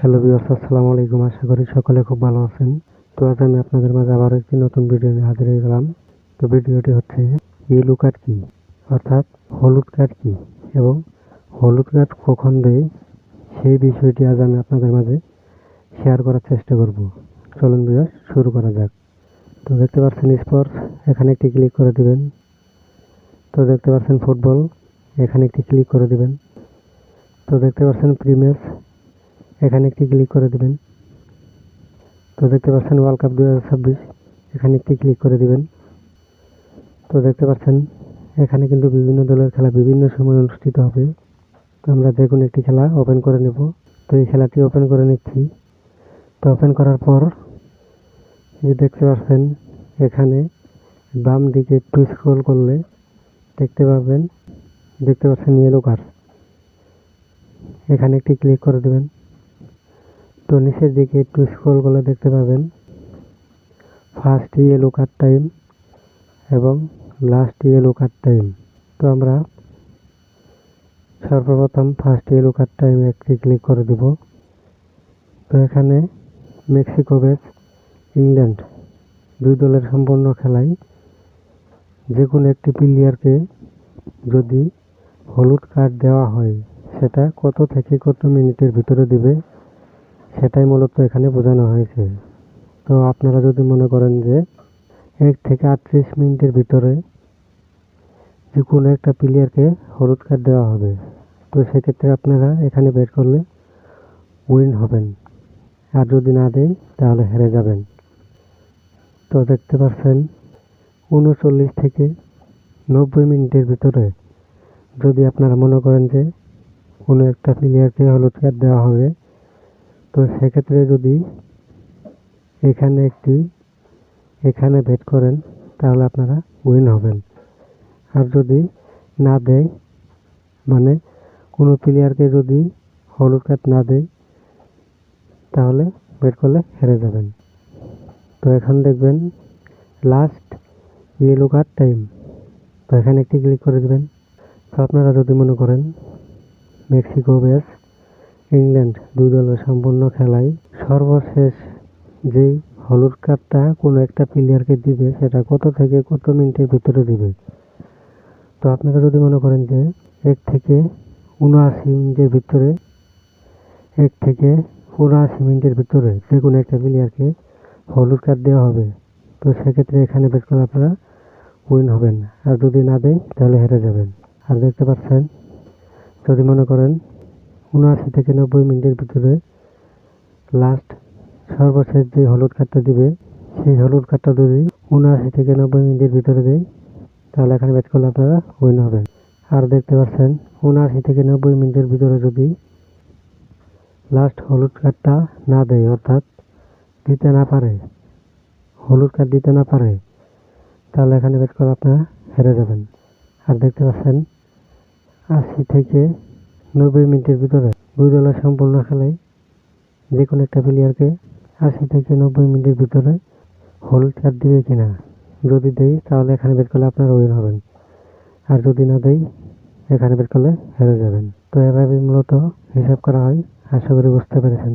Hello viewers, আসসালামু আলাইকুম। আশা করি সকলে খুব ভালো আছেন। তো আজ আমি আপনাদের মাঝে আবার একটি নতুন ভিডিও নিয়ে হাজির হয়ে গেলাম। তো ভিডিওটি হচ্ছে ইয়েলো কার্ড কি, অর্থাৎ হলুদ কার্ড কি এবং হলুদ কার্ড কখন দেয় সেই বিষয়টি আজ আমি আপনাদের মাঝে শেয়ার করার চেষ্টা করব। চলুন ভিউয়ার্স, শুরু করা যাক। তো দেখতে পাচ্ছেন স্পোর্টস, এখানে একটি ক্লিক করে দিবেন। তো দেখতে পাচ্ছেন ফুটবল, এখানে একটি ক্লিক করে দিবেন। তো দেখতে পাচ্ছেন প্রিমিয়ার, এখানে একটি ক্লিক করে দিবেন। তো দেখতে পাচ্ছেন ওয়ার্ল্ড কাপ 2026, এখানে একটি ক্লিক করে দিবেন। তো দেখতে পাচ্ছেন এখানে কিন্তু বিভিন্ন দলের খেলা বিভিন্ন সময় অনুষ্ঠিত হবে। তো আমরা যে কোনো একটি খেলা ওপেন করে নেব। তো এই খেলাটি ওপেন করে নিচ্ছি। তো ওপেন করার পর যে দেখতে পাচ্ছেন এখানে বাম দিকে একটু স্ক্রল করলে দেখতে পাচ্ছেন ইয়েলো কার্ড, এখানে একটি ক্লিক করে দেবেন। তো নিচের দিকে একটু স্ক্রল করলে দেখতে পাবেন ফার্স্ট ইয়েলো কার্ড টাইম এবং লাস্ট ইয়েলো কার্ড টাইম। তো আমরা সর্বপ্রথম ফার্স্ট ইয়েলো কার্ড টাইমে একটি ক্লিক করে দেব। তো এখানে মেক্সিকো ভের্সেস ইংল্যান্ড দুই দলের সম্পূর্ণ খেলায় যে কোনো একটি প্লেয়ারকে যদি হলুদ কার্ড দেওয়া হয় সেটা কত থেকে কত মিনিটের ভিতরে দিবে সেটাই মূলত এখানে বোঝানো হয়েছে। তো আপনারা যদি মনে করেন যে 1 থেকে 38 মিনিটের ভিতরে যে কোনো একটা প্লেয়ারকে হলুদ কার্ড দেওয়া হবে, তো সেক্ষেত্রে আপনারা এখানে বের করলে উইন হবেন, আর যদি না দেয় তাহলে হেরে যাবেন। তো দেখতে পাচ্ছেন 39 থেকে 90 মিনিটের ভিতরে যদি আপনারা মনে করেন যে কোনো একটা প্লেয়ারকে হলুদ কার্ড দেওয়া হবে, তো সেক্ষেত্রে যদি এখানে বেট করেন তাহলে আপনারা উইন হবেন। আর যদি না দেয়, মানে কোনো প্লেয়ারকে যদি হলুদ কার্ড না দেয় তাহলে বেট করলে হেরে যাবেন। তো এখন দেখবেন লাস্ট ইয়েলো কার্ড টাইম, তো এখানে একটি ক্লিক করে দেবেন। তো আপনারা যদি মনে করেন মেক্সিকো ভের্সেস ইংল্যান্ড দুই দলের সম্পূর্ণ খেলায় সর্বশেষ যেই হলুদ কার্ডটা কোনো একটা প্লেয়ারকে দিবে সেটা কত থেকে কত মিনিটের ভিতরে দিবে, তো আপনারা যদি মনে করেন যে 1 থেকে 79 মিনিটের ভিতরে 1 থেকে 79 মিনিটের ভিতরে যে কোনো একটা প্লেয়ারকে হলুদ কার্ড দেওয়া হবে, তো সেক্ষেত্রে এখানে বেট করলে আপনারা উইন হবেন, আর যদি না দেয় তাহলে হেরে যাবেন। আর দেখতে পাচ্ছেন যদি মনে করেন 79 থেকে 90 মিনিটের ভিতরে লাস্ট সর্বশেষ যে হলুদ কার্ডটা দিবে সেই হলুদ কার্ডটা যদি 79 থেকে 90 মিনিটের ভিতরে দেয় তাহলে এখানে বেট করলে আপনারা উইন হবেন। আর দেখতে পাচ্ছেন 79 থেকে 90 মিনিটের ভিতরে যদি লাস্ট হলুদ কার্ডটা না দেয়, অর্থাৎ দিতে না পারে, হলুদ কার্ড দিতে না পারে, তাহলে এখানে বেট করলে আপনারা হেরে যাবেন। আর দেখতে পাচ্ছেন 80 থেকে 90 মিনিটের ভিতরে দুই দলের সম্পূর্ণ খেলায় যে কোনো একটা প্লেয়ারকে 80 থেকে 90 মিনিটের ভিতরে হলুদ কার্ড দিবে কিনা, যদি দেয় তাহলে এখানে বেট করলে আপনারা উইন হবেন, আর যদি না দেয় এখানে বেট করলে হেরে যাবেন। তো এভাবে মূলত হিসাব করা হয়। আশা করি বুঝতে পেরেছেন।